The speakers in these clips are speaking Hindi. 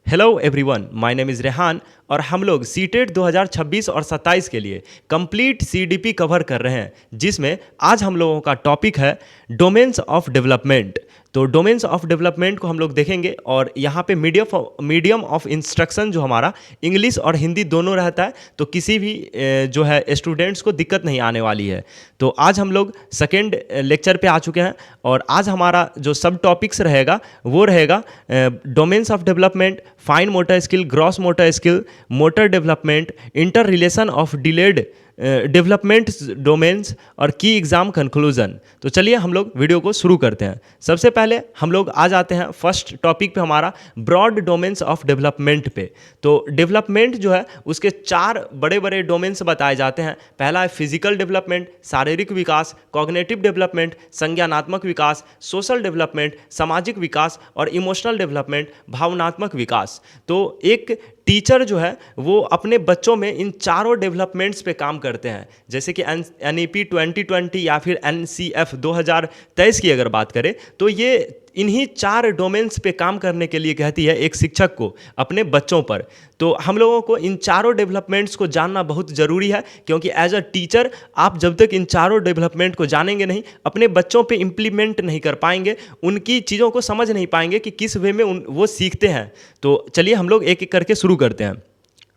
Hello everyone, my name is Rehan और हम लोग सीटेट 2026 और 27 के लिए कंप्लीट सीडीपी कवर कर रहे हैं, जिसमें आज हम लोगों का टॉपिक है डोमेन्स ऑफ डेवलपमेंट। तो डोमेन्स ऑफ डेवलपमेंट को हम लोग देखेंगे और यहाँ पे मीडियम ऑफ इंस्ट्रक्शन जो हमारा इंग्लिश और हिंदी दोनों रहता है, तो किसी भी जो है स्टूडेंट्स को दिक्कत नहीं आने वाली है। तो आज हम लोग सेकेंड लेक्चर पे आ चुके हैं और आज हमारा जो सब टॉपिक्स रहेगा वो रहेगा domains of development, fine motor skill, gross motor skill, motor development, inter relation of delayed development domains और की एग्जाम कंक्लूजन। तो चलिए हम लोग वीडियो को शुरू करते हैं। सबसे पहले हम लोग आ जाते हैं फर्स्ट टॉपिक पे, हमारा ब्रॉड डोमेन्स ऑफ डेवलपमेंट पे। तो डेवलपमेंट जो है उसके 4 बड़े बड़े डोमेन्स बताए जाते हैं। पहला है फिजिकल डेवलपमेंट, शारीरिक विकास, कॉग्निटिव डेवलपमेंट, संज्ञानात्मक विकास, सोशल डेवलपमेंट, सामाजिक विकास और इमोशनल डेवलपमेंट, भावनात्मक विकास। तो एक टीचर जो है वो अपने बच्चों में इन चारों डेवलपमेंट्स पे काम करते हैं। जैसे कि NEP 2020 या फिर NCF 2023 की अगर बात करें तो ये इन्हीं 4 डोमेन्स पे काम करने के लिए कहती है एक शिक्षक को अपने बच्चों पर। तो हम लोगों को इन चारों डेवलपमेंट्स को जानना बहुत ज़रूरी है, क्योंकि एज अ टीचर आप जब तक इन चारों डेवलपमेंट को जानेंगे नहीं, अपने बच्चों पे इम्प्लीमेंट नहीं कर पाएंगे, उनकी चीज़ों को समझ नहीं पाएंगे कि किस वे में वो सीखते हैं। तो चलिए हम लोग एक एक करके शुरू करते हैं।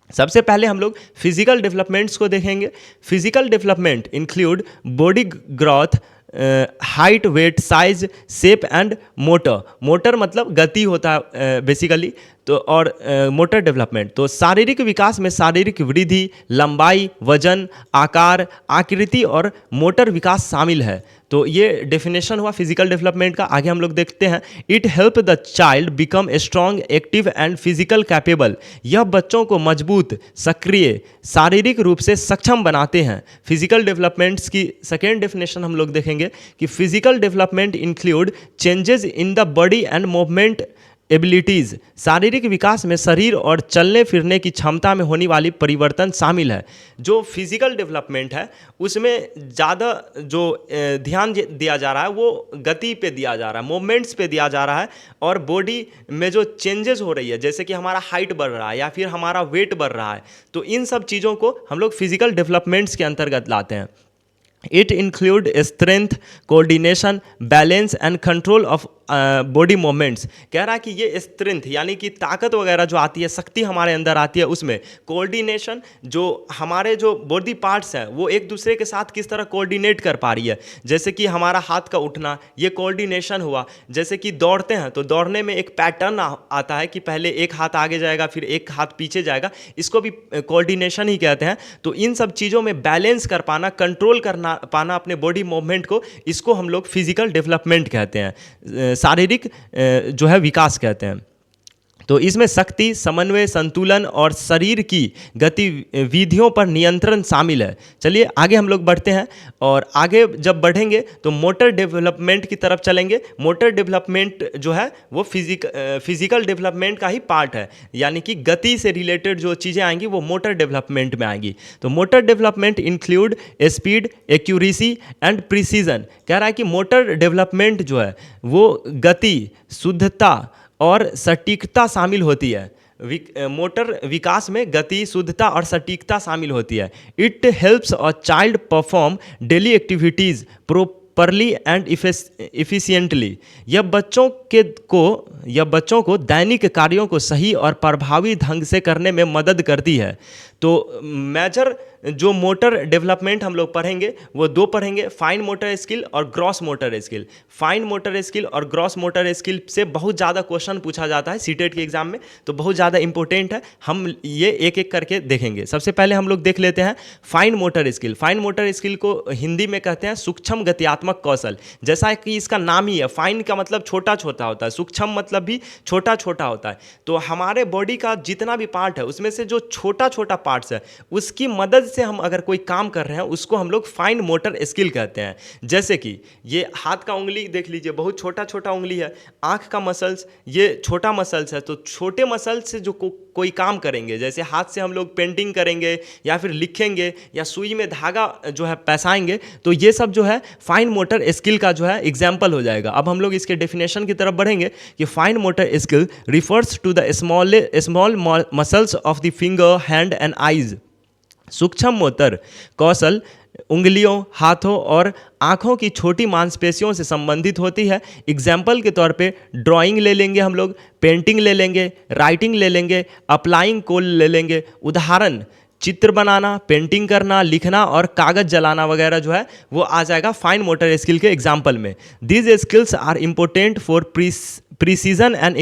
सबसे पहले हम लोग फिजिकल डेवलपमेंट्स को देखेंगे। Physical development include body growth, height, weight, size, shape and motor. Motor मतलब गति होता है बेसिकली, तो और मोटर डेवलपमेंट तो शारीरिक विकास में शारीरिक वृद्धि, लंबाई, वजन, आकार, आकृति और मोटर विकास शामिल है। तो ये डेफिनेशन हुआ फिजिकल डेवलपमेंट का। आगे हम लोग देखते हैं, it help the child become strong, active and physical capable. यह बच्चों को मजबूत, सक्रिय, शारीरिक रूप से सक्षम बनाते हैं। फिजिकल डेवलपमेंट्स की सेकेंड डेफिनेशन हम लोग देखेंगे कि physical development include changes in the body and movement abilities. शारीरिक विकास में शरीर और चलने फिरने की क्षमता में होने वाली परिवर्तन शामिल है। जो फिजिकल डेवलपमेंट है उसमें ज़्यादा जो ध्यान दिया जा रहा है वो गति पे दिया जा रहा है, मूवमेंट्स पे दिया जा रहा है, और बॉडी में जो चेंजेस हो रही है, जैसे कि हमारा हाइट बढ़ रहा है या फिर हमारा वेट बढ़ रहा है, तो इन सब चीज़ों को हम लोग फिजिकल डेवलपमेंट्स के अंतर्गत लाते हैं। It include strength, coordination, balance and control of body movements. कह रहा है कि ये स्ट्रेंथ यानी कि ताकत वगैरह जो आती है, शक्ति हमारे अंदर आती है, उसमें कोऑर्डिनेशन, जो हमारे जो बॉडी पार्ट्स हैं वो एक दूसरे के साथ किस तरह कोऑर्डिनेट कर पा रही है। जैसे कि हमारा हाथ का उठना, ये कोऑर्डिनेशन हुआ। जैसे कि दौड़ते हैं तो दौड़ने में एक पैटर्न आता है कि पहले एक हाथ आगे जाएगा फिर एक हाथ पीछे जाएगा, इसको भी कोऑर्डिनेशन ही कहते हैं। तो इन सब चीज़ों में बैलेंस कर पाना, कंट्रोल करना पाना अपने बॉडी मूवमेंट को, इसको हम लोग फिजिकल डेवलपमेंट कहते हैं, शारीरिक जो है विकास कहते हैं। तो इसमें शक्ति, समन्वय, संतुलन और शरीर की गतिविधियों पर नियंत्रण शामिल है। चलिए आगे हम लोग बढ़ते हैं और आगे जब बढ़ेंगे तो मोटर डेवलपमेंट की तरफ चलेंगे। मोटर डेवलपमेंट जो है वो फिजिकल डेवलपमेंट का ही पार्ट है, यानी कि गति से रिलेटेड जो चीज़ें आएंगी वो मोटर डेवलपमेंट में आएंगी। तो motor development include speed, accuracy and precision. कह रहा है कि मोटर डेवलपमेंट जो है वो गति, शुद्धता और सटीकता शामिल होती है। मोटर विकास में गति, शुद्धता और सटीकता शामिल होती है। It helps a child perform daily activities properly and efficiently. यह बच्चों को दैनिक कार्यों को सही और प्रभावी ढंग से करने में मदद करती है। तो मेजर जो मोटर डेवलपमेंट हम लोग पढ़ेंगे वो 2 पढ़ेंगे, फाइन मोटर स्किल और gross motor skill. Fine motor skill और ग्रॉस मोटर स्किल से बहुत ज़्यादा क्वेश्चन पूछा जाता है सीटेट के एग्जाम में, तो बहुत ज़्यादा इंपॉर्टेंट है। हम ये एक एक करके देखेंगे। सबसे पहले हम लोग देख लेते हैं fine motor skill. Fine motor skill को हिंदी में कहते हैं सूक्ष्म गत्यात्मक कौशल। जैसा कि इसका नाम ही है, फाइन का मतलब छोटा छोटा होता है, सूक्ष्म मतलब भी छोटा छोटा होता है। तो हमारे बॉडी का जितना भी पार्ट है उसमें से जो छोटा छोटा पार्ट्स है उसकी मदद से हम अगर कोई काम कर रहे हैं उसको हम लोग फाइन मोटर स्किल कहते हैं। जैसे कि ये हाथ का उंगली देख लीजिए, बहुत छोटा छोटा उंगली है। आँख का मसल्स, ये छोटा मसल्स है। तो छोटे मसल्स से जो कोई काम करेंगे, जैसे हाथ से हम लोग पेंटिंग करेंगे या फिर लिखेंगे या सुई में धागा जो है पैसाएंगे, तो ये सब जो है फाइन मोटर स्किल का जो है एग्जाम्पल हो जाएगा। अब हम लोग इसके डेफिनेशन की तरफ बढ़ेंगे कि fine motor skill refers to the small muscles of the finger, hand and eyes. सूक्ष्म मोटर कौशल उंगलियों, हाथों और आँखों की छोटी मांसपेशियों से संबंधित होती है। एग्जाम्पल के तौर पे ड्राइंग ले लेंगे हम लोग, पेंटिंग ले लेंगे, राइटिंग ले लेंगे, अप्लाइंग कोल ले लेंगे। उदाहरण चित्र बनाना, पेंटिंग करना, लिखना और कागज़ जलाना वगैरह जो है वो आ जाएगा फाइन मोटर स्किल के एग्जाम्पल में। These skills are important for precision and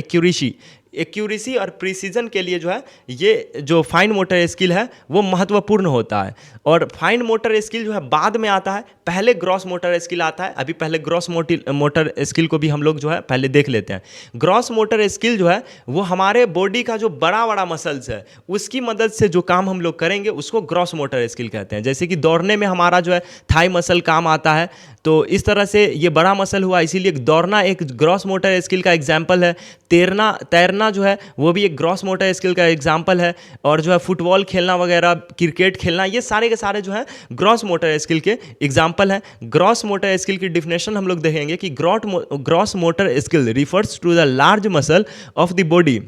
accuracy और प्रिसीजन के लिए जो है ये जो फाइन मोटर स्किल है वो महत्वपूर्ण होता है। और फाइन मोटर स्किल जो है बाद में आता है, पहले ग्रॉस मोटर स्किल आता है। अभी पहले ग्रॉस मोटर स्किल को भी हम लोग जो है पहले देख लेते हैं। ग्रॉस मोटर स्किल जो है वो हमारे बॉडी का जो बड़ा बड़ा मसल्स है उसकी मदद से जो काम हम लोग करेंगे उसको ग्रॉस मोटर स्किल कहते हैं। जैसे कि दौड़ने में हमारा जो है थाई मसल काम आता है, तो इस तरह से ये बड़ा मसल हुआ, इसीलिए दौड़ना एक ग्रॉस मोटर स्किल का एग्जाम्पल है। तैरना जो है वो भी एक ग्रॉस मोटर स्किल का एग्जाम्पल है। और जो है फुटबॉल खेलना वगैरह, क्रिकेट खेलना, ये सारे के सारे जो है ग्रॉस मोटर स्किल के एग्जाम्पल हैं। ग्रॉस मोटर स्किल की डिफिनेशन हम लोग देखेंगे कि gross motor skill refers to the large muscle of the body.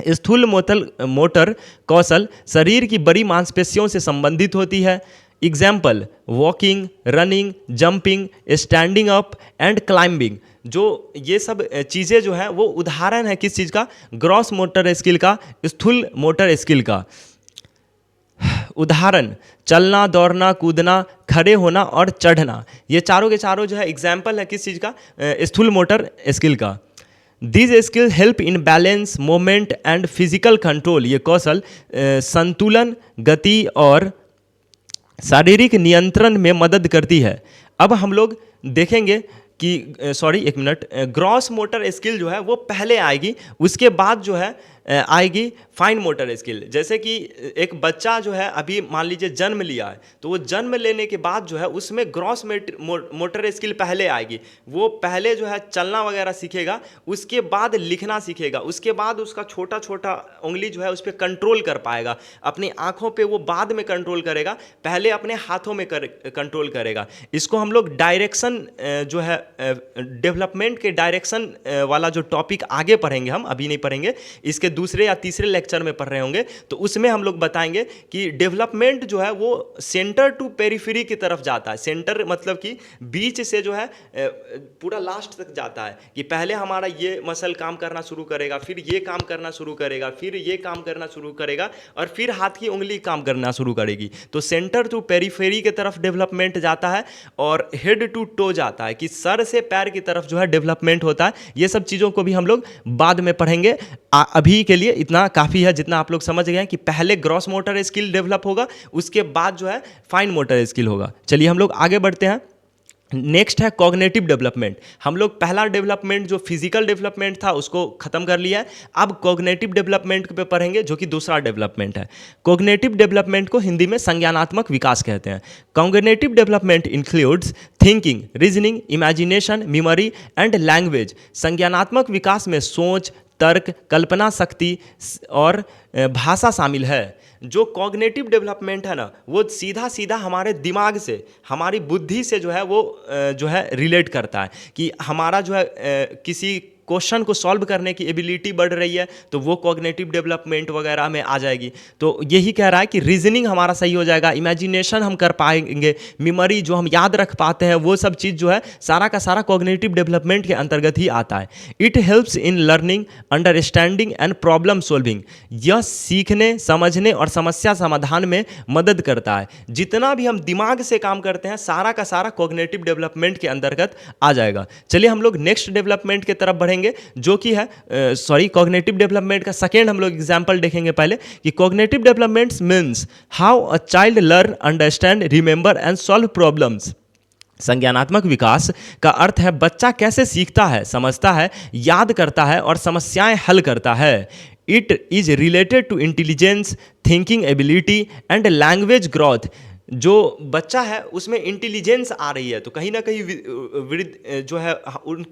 स्थूल मोटर कौशल शरीर की बड़ी मांसपेशियों से संबंधित होती है। Example walking, running, jumping, standing up and climbing. जो ये सब चीज़ें जो हैं वो उदाहरण है किस चीज़ का? ग्रॉस मोटर स्किल का, स्थूल मोटर स्किल का। उदाहरण चलना, दौड़ना, कूदना, खड़े होना और चढ़ना, ये चारों के चारों जो है एग्जाम्पल है किस चीज़ का? स्थूल मोटर स्किल का। These skill help in balance, moment and physical control. ये कौशल संतुलन, गति और शारीरिक नियंत्रण में मदद करती है। अब हम लोग देखेंगे कि एक मिनट, ग्रॉस मोटर स्किल जो है वो पहले आएगी, उसके बाद जो है आएगी फाइन मोटर स्किल। जैसे कि एक बच्चा जो है अभी मान लीजिए जन्म लिया है, तो वो जन्म लेने के बाद जो है उसमें ग्रॉस मोटर स्किल पहले आएगी। वो पहले जो है चलना वगैरह सीखेगा, उसके बाद लिखना सीखेगा, उसके बाद उसका छोटा छोटा उंगली जो है उस पर कंट्रोल कर पाएगा। अपनी आँखों पे वो बाद में कंट्रोल करेगा, पहले अपने हाथों में कंट्रोल करेगा। इसको हम लोग डायरेक्शन जो है डेवलपमेंट के डायरेक्शन वाला जो टॉपिक आगे पढ़ेंगे, हम अभी नहीं पढ़ेंगे, इसके दूसरे या तीसरे लेक्चर में पढ़ रहे होंगे, तो उसमें हम लोग बताएंगे कि डेवलपमेंट जो है वो सेंटर टू पेरिफेरी की तरफ जाता है। सेंटर मतलब कि बीच से जो है पूरा लास्ट तक जाता है, कि पहले हमारा ये मसल काम करना शुरू करेगा, फिर ये काम करना शुरू करेगा, फिर ये काम करना शुरू करेगा, और फिर हाथ की उंगली काम करना शुरू करेगी। तो सेंटर टू पेरिफेरी की तरफ डेवलपमेंट जाता है, और हेड टू टो जाता है, कि सर से पैर की तरफ जो है डेवलपमेंट होता है। ये सब चीज़ों को भी हम लोग बाद में पढ़ेंगे। अभी के लिए इतना काफ़ी है जितना आप लोग समझ गए हैं कि पहले ग्रॉस मोटर स्किल डेवलप होगा, उसके बाद जो है फाइन मोटर स्किल होगा। चलिए हम लोग आगे बढ़ते हैं। नेक्स्ट है कॉग्निटिव डेवलपमेंट। हम लोग पहला डेवलपमेंट जो फिजिकल डेवलपमेंट था उसको खत्म कर लिया है। अब कॉग्निटिव डेवलपमेंट पे पढ़ेंगे, जो कि दूसरा डेवलपमेंट है। कॉग्निटिव डेवलपमेंट को हिंदी में संज्ञानात्मक विकास कहते हैं। Cognitive development includes thinking, reasoning, imagination, memory and language. संज्ञानात्मक विकास में सोच, तर्क, कल्पना शक्ति और भाषा शामिल है। जो कॉग्निटिव डेवलपमेंट है ना, वो सीधा सीधा हमारे दिमाग से, हमारी बुद्धि से जो है वो जो है रिलेट करता है, कि हमारा जो है किसी क्वेश्चन को सॉल्व करने की एबिलिटी बढ़ रही है, तो वो कॉग्निटिव डेवलपमेंट वगैरह में आ जाएगी। तो यही कह रहा है कि रीजनिंग हमारा सही हो जाएगा, इमेजिनेशन हम कर पाएंगे, मेमोरी जो हम याद रख पाते हैं, वो सब चीज़ जो है सारा का सारा कॉग्निटिव डेवलपमेंट के अंतर्गत ही आता है। It helps in learning, understanding and problem solving. यह सीखने, समझने और समस्या समाधान में मदद करता है। जितना भी हम दिमाग से काम करते हैं सारा का सारा कॉग्निटिव डेवलपमेंट के अंतर्गत आ जाएगा। चलिए हम लोग नेक्स्ट डेवलपमेंट की तरफ बढ़ेंगे, जो कि है कॉग्निटिव डेवलपमेंट का सेकेंड हम लोग एग्जांपल देखेंगे पहले, कि cognitive developments means how a child learn, understand, remember and solve problems. संज्ञानात्मक विकास का अर्थ है बच्चा कैसे सीखता है, समझता है, याद करता है और समस्याएं हल करता है। It is related to intelligence, thinking ability and language growth. जो बच्चा है उसमें इंटेलिजेंस आ रही है तो कहीं ना कहीं जो है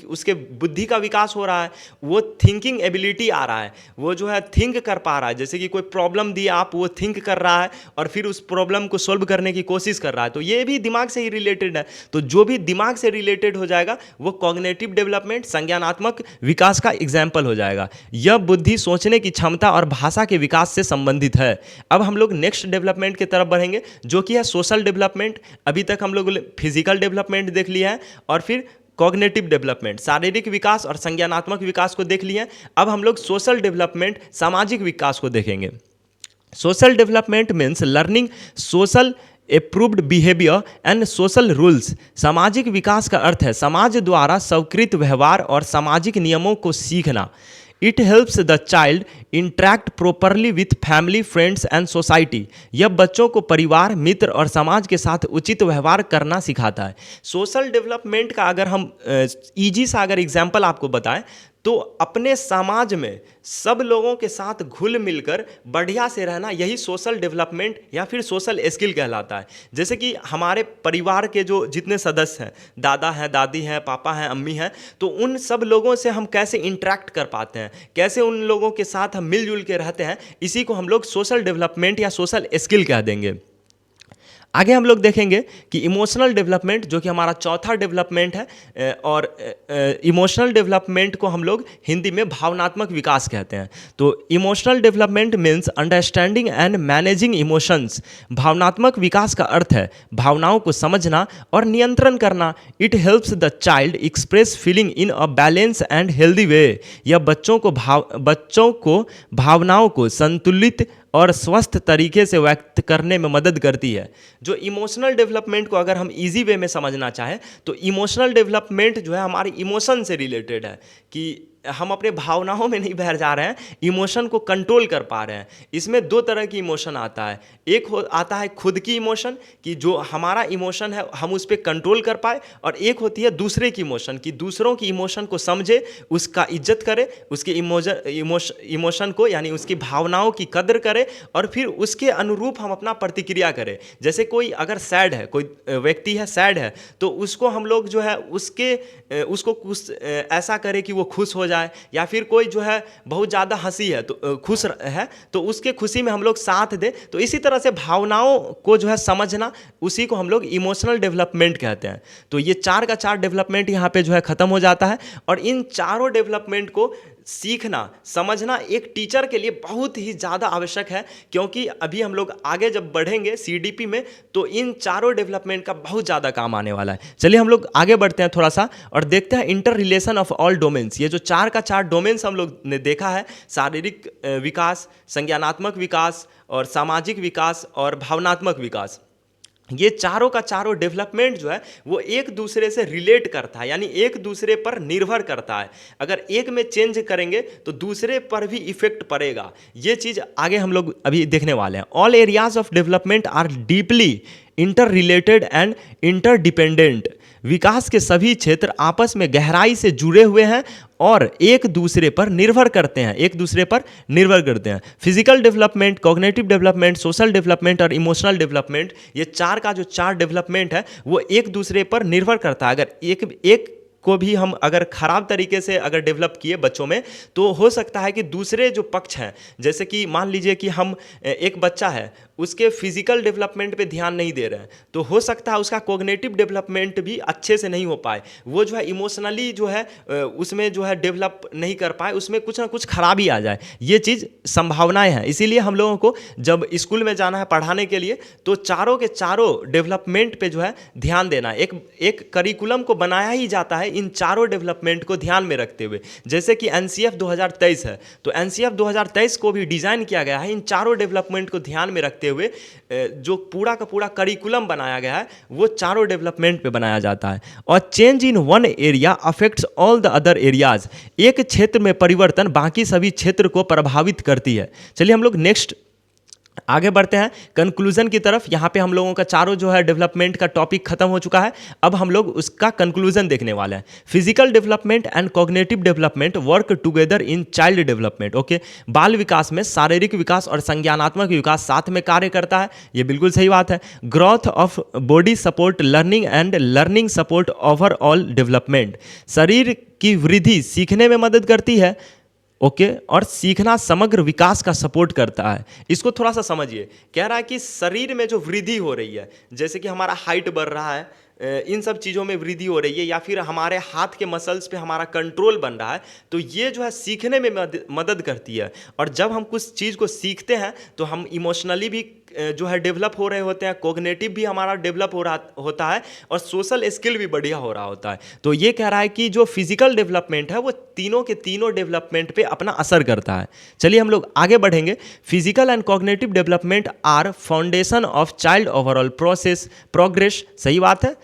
उसके बुद्धि का विकास हो रहा है, वो थिंकिंग एबिलिटी आ रहा है, वो जो है थिंक कर पा रहा है। जैसे कि कोई प्रॉब्लम दी आप, वो थिंक कर रहा है और फिर उस प्रॉब्लम को सॉल्व करने की कोशिश कर रहा है, तो ये भी दिमाग से ही रिलेटेड है। तो जो भी दिमाग से रिलेटेड हो जाएगा वो कॉग्निटिव डेवलपमेंट, संज्ञानात्मक विकास का एग्जाम्पल हो जाएगा। यह बुद्धि, सोचने की क्षमता और भाषा के विकास से संबंधित है। अब हम लोग नेक्स्ट डेवलपमेंट की तरफ बढ़ेंगे जो कि है सोशल डेवलपमेंट। अभी तक हम लोग फिजिकल डेवलपमेंट देख लिया है और फिर कॉग्निटिव डेवलपमेंट, शारीरिक विकास और संज्ञानात्मक विकास को देख लिए हैं। अब हम लोग सोशल डेवलपमेंट, सामाजिक विकास को देखेंगे। Social development means learning social approved behaviour and social rules. सामाजिक विकास का अर्थ है समाज द्वारा स्वीकृत व्यवहार और सामाजिक नियमों को सीखना। It helps the child interact properly with family, friends and society. यह बच्चों को परिवार, मित्र और समाज के साथ उचित व्यवहार करना सिखाता है। सोशल डेवलपमेंट का अगर हम ईजी सा अगर एग्जाम्पल आपको बताएं तो अपने समाज में सब लोगों के साथ घुल मिलकर बढ़िया से रहना, यही सोशल डेवलपमेंट या फिर सोशल स्किल कहलाता है। जैसे कि हमारे परिवार के जो जितने सदस्य हैं, दादा हैं, दादी हैं, पापा हैं, अम्मी हैं, तो उन सब लोगों से हम कैसे इंटरेक्ट कर पाते हैं, कैसे उन लोगों के साथ हम मिलजुल के रहते हैं, इसी को हम लोग सोशल डेवलपमेंट या सोशल स्किल कह देंगे। आगे हम लोग देखेंगे कि इमोशनल डेवलपमेंट जो कि हमारा चौथा डेवलपमेंट है, और इमोशनल डेवलपमेंट को हम लोग हिंदी में भावनात्मक विकास कहते हैं। तो emotional development means understanding and managing emotions. भावनात्मक विकास का अर्थ है भावनाओं को समझना और नियंत्रण करना। It helps the child express feeling in a balance and healthy way. यह बच्चों को भावनाओं को संतुलित और स्वस्थ तरीके से व्यक्त करने में मदद करती है। जो इमोशनल डेवलपमेंट को अगर हम इजी वे में समझना चाहें तो इमोशनल डेवलपमेंट जो है हमारे इमोशन से रिलेटेड है कि हम अपने भावनाओं में नहीं बह जा रहे हैं, इमोशन को कंट्रोल कर पा रहे हैं। इसमें दो तरह की इमोशन आता है। एक आता है खुद की इमोशन कि जो हमारा इमोशन है हम उस पर कंट्रोल कर पाए, और एक होती है दूसरे की इमोशन कि दूसरों की इमोशन को समझे, उसका इज्जत करे, उसके इमोशन को यानी उसकी भावनाओं की कदर करे और फिर उसके अनुरूप हम अपना प्रतिक्रिया करें। जैसे कोई अगर सैड है, कोई व्यक्ति है सैड है, तो उसको हम लोग जो है उसको कुछ ऐसा करें कि वो खुश हो जाए, या फिर कोई जो है बहुत ज़्यादा हंसी है तो खुश है तो उसके खुशी में हम लोग साथ दें। तो इसी तरह से भावनाओं को जो है समझना, उसी को हम लोग इमोशनल डेवलपमेंट कहते हैं। तो ये 4 का 4 डेवलपमेंट यहाँ पे जो है ख़त्म हो जाता है, और इन चारों डेवलपमेंट को सीखना, समझना एक टीचर के लिए बहुत ही ज़्यादा आवश्यक है, क्योंकि अभी हम लोग आगे जब बढ़ेंगे सीडीपी में तो इन चारों डेवलपमेंट का बहुत ज़्यादा काम आने वाला है। चलिए हम लोग आगे बढ़ते हैं थोड़ा सा और देखते हैं inter relation of all domains. ये जो 4 का 4 डोमेन्स हम लोग ने देखा है, शारीरिक विकास, संज्ञानात्मक विकास और सामाजिक विकास और भावनात्मक विकास, ये चारों का चारों डेवलपमेंट जो है वो एक दूसरे से रिलेट करता है, यानी एक दूसरे पर निर्भर करता है। अगर एक में चेंज करेंगे तो दूसरे पर भी इफेक्ट पड़ेगा। ये चीज़ आगे हम लोग अभी देखने वाले हैं। All areas of development are deeply interrelated and interdependent. विकास के सभी क्षेत्र आपस में गहराई से जुड़े हुए हैं और एक दूसरे पर निर्भर करते हैं। Physical development, cognitive development, social development और इमोशनल डेवलपमेंट, ये 4 का जो 4 डेवलपमेंट है वो एक दूसरे पर निर्भर करता है। अगर एक को भी हम अगर ख़राब तरीके से अगर डेवलप किए बच्चों में, तो हो सकता है कि दूसरे जो पक्ष हैं, जैसे कि मान लीजिए कि हम एक बच्चा है, उसके फिजिकल डेवलपमेंट पे ध्यान नहीं दे रहे हैं, तो हो सकता है उसका कॉग्निटिव डेवलपमेंट भी अच्छे से नहीं हो पाए, वो जो है इमोशनली जो है उसमें जो है डेवलप नहीं कर पाए, उसमें कुछ ना कुछ खराबी आ जाए। ये चीज़ संभावनाएं हैं। इसीलिए हम लोगों को जब स्कूल में जाना है पढ़ाने के लिए तो चारों के चारों डेवलपमेंट पे जो है ध्यान देना। एक करिकुलम को बनाया ही जाता है इन चारों डेवलपमेंट को ध्यान में रखते हुए। जैसे कि एनसीएफ 2023 है, तो एनसीएफ 2023 को भी डिज़ाइन किया गया है इन चारों डेवलपमेंट को ध्यान में रखते हुए। जो पूरा का पूरा करिकुलम बनाया गया है वो चारों डेवलपमेंट पे बनाया जाता है। और change in one area affects all the other areas. एक क्षेत्र में परिवर्तन बाकी सभी क्षेत्र को प्रभावित करती है। चलिए हम लोग नेक्स्ट आगे बढ़ते हैं कंक्लूजन की तरफ। यहाँ पे हम लोगों का चारों जो है डेवलपमेंट का टॉपिक खत्म हो चुका है। अब हम लोग उसका कंक्लूजन देखने वाले हैं। Physical development and cognitive development work together in child development. Okay, बाल विकास में शारीरिक विकास और संज्ञानात्मक विकास साथ में कार्य करता है, ये बिल्कुल सही बात है। Growth of body support learning and learning support overall development. शरीर की वृद्धि सीखने में मदद करती है, ओके और सीखना समग्र विकास का सपोर्ट करता है। इसको थोड़ा सा समझिए, कह रहा है कि शरीर में जो वृद्धि हो रही है, जैसे कि हमारा हाइट बढ़ रहा है, इन सब चीज़ों में वृद्धि हो रही है, या फिर हमारे हाथ के मसल्स पे हमारा कंट्रोल बन रहा है, तो ये जो है सीखने में मदद करती है। और जब हम कुछ चीज़ को सीखते हैं तो हम इमोशनली भी जो है डेवलप हो रहे होते हैं, कोग्निटिव भी हमारा डेवलप हो रहा होता है, और सोशल स्किल भी बढ़िया हो रहा होता है। तो ये कह रहा है कि जो फिजिकल डेवलपमेंट है वो तीनों के तीनों डेवलपमेंट पे अपना असर करता है। चलिए हम लोग आगे बढ़ेंगे। Physical and cognitive development are foundation of child overall progress. सही बात है।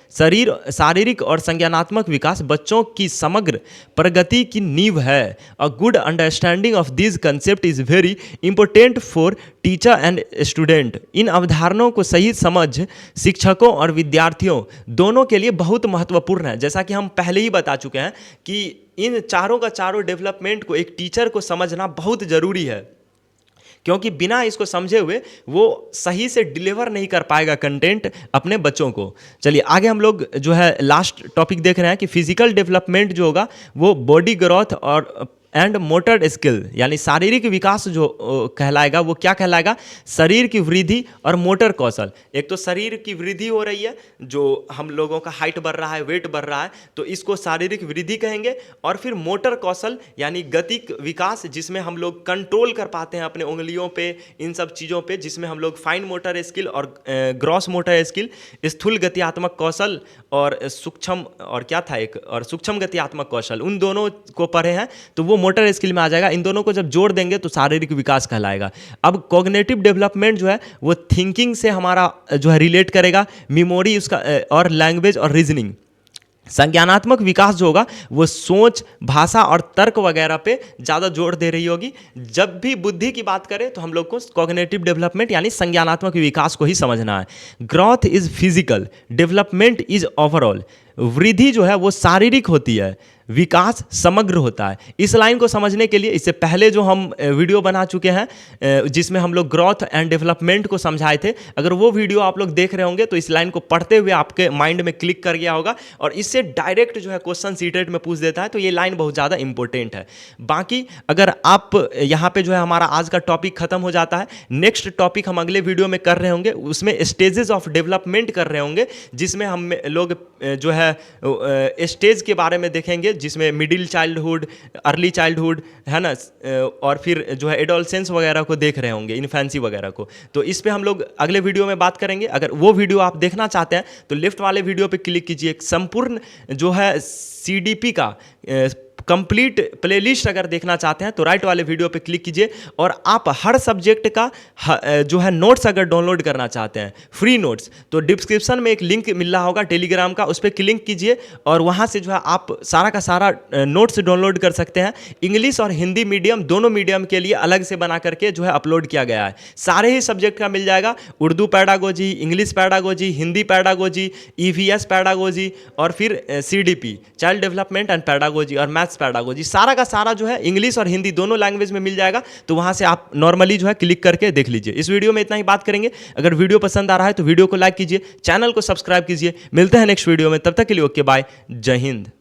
शारीरिक और संज्ञानात्मक विकास बच्चों की समग्र प्रगति की नींव है। A good understanding of this concept is very important for teacher and student. इन अवधारणाओं को सही समझ शिक्षकों और विद्यार्थियों दोनों के लिए बहुत महत्वपूर्ण है। जैसा कि हम पहले ही बता चुके हैं कि इन चारों का चारों डेवलपमेंट को एक टीचर को समझना बहुत ज़रूरी है, क्योंकि बिना इसको समझे हुए वो सही से डिलीवर नहीं कर पाएगा कंटेंट अपने बच्चों को। चलिए आगे हम लोग जो है लास्ट टॉपिक देख रहे हैं कि फिजिकल डेवलपमेंट जो होगा वो बॉडी ग्रोथ और एंड मोटर स्किल, यानी शारीरिक विकास जो कहलाएगा वो क्या कहलाएगा, शरीर की वृद्धि और मोटर कौशल। एक तो शरीर की वृद्धि हो रही है, जो हम लोगों का हाइट बढ़ रहा है, वेट बढ़ रहा है, तो इसको शारीरिक वृद्धि कहेंगे। और फिर मोटर कौशल यानी गतिक विकास, जिसमें हम लोग कंट्रोल कर पाते हैं अपने उंगलियों पे, इन सब चीज़ों पे, जिसमें हम लोग फाइन मोटर स्किल और ग्रॉस मोटर स्किल, स्थूल गतियात्मक कौशल और सूक्ष्म और क्या था एक और सूक्ष्म गतियात्मक कौशल, उन दोनों को पढ़े हैं, तो वो मोटर स्किल में आ जाएगा। इन दोनों को जब जोड़ देंगे तो शारीरिक विकास कहलाएगा। अब कॉग्निटिव डेवलपमेंट जो है वो थिंकिंग से हमारा जो है रिलेट करेगा, मेमोरी उसका और लैंग्वेज और रीजनिंग। संज्ञानात्मक विकास जो होगा वो सोच, भाषा और तर्क वगैरह पे ज़्यादा जोर दे रही होगी। जब भी बुद्धि की बात करें तो हम लोग को कॉग्निटिव डेवलपमेंट यानी संज्ञानात्मक विकास को ही समझना है। Growth is physical, development is overall. वृद्धि जो है वो शारीरिक होती है, विकास समग्र होता है। इस लाइन को समझने के लिए इससे पहले जो हम वीडियो बना चुके हैं जिसमें हम लोग ग्रोथ एंड डेवलपमेंट को समझाए थे, अगर वो वीडियो आप लोग देख रहे होंगे तो इस लाइन को पढ़ते हुए आपके माइंड में क्लिक कर गया होगा और इससे डायरेक्ट जो है क्वेश्चन सीटेट में पूछ देता है। तो ये लाइन बहुत ज़्यादा इंपॉर्टेंट है। बाकी अगर आप यहाँ पे जो है हमारा आज का टॉपिक खत्म हो जाता है, नेक्स्ट टॉपिक हम अगले वीडियो में कर रहे होंगे, उसमें स्टेजेस ऑफ डेवलपमेंट कर रहे होंगे, जिसमें हम लोग जो है स्टेज के बारे में देखेंगे, जिसमें मिडिल चाइल्डहुड, अर्ली चाइल्डहुड है ना, और फिर जो है एडोलसेंस वगैरह को देख रहे होंगे, इन्फेंसी वगैरह को। तो इस पे हम लोग अगले वीडियो में बात करेंगे। अगर वो वीडियो आप देखना चाहते हैं तो लेफ्ट वाले वीडियो पे क्लिक कीजिए। संपूर्ण जो है सीडीपी का कंप्लीट प्लेलिस्ट अगर देखना चाहते हैं तो राइट वाले वीडियो पे क्लिक कीजिए। और आप हर सब्जेक्ट का जो है नोट्स अगर डाउनलोड करना चाहते हैं, फ्री नोट्स, तो डिस्क्रिप्शन में एक लिंक मिल रहा होगा टेलीग्राम का, उस पर क्लिक कीजिए और वहाँ से जो है आप सारा का सारा नोट्स डाउनलोड कर सकते हैं। इंग्लिश और हिंदी मीडियम दोनों मीडियम के लिए अलग से बना करके जो है अपलोड किया गया है। सारे ही सब्जेक्ट का मिल जाएगा, Urdu pedagogy, English pedagogy, Hindi pedagogy, EVS pedagogy और फिर CDP child development and pedagogy और मैथ्स पैडागोजी, सारा का सारा जो है इंग्लिश और हिंदी दोनों लैंग्वेज में मिल जाएगा। तो वहां से आप नॉर्मली जो है क्लिक करके देख लीजिए। इस वीडियो में इतना ही बात करेंगे। अगर वीडियो पसंद आ रहा है तो वीडियो को लाइक कीजिए, चैनल को सब्सक्राइब कीजिए। मिलते हैं नेक्स्ट वीडियो में, तब तक के लिए ओके बाय, जय हिंद।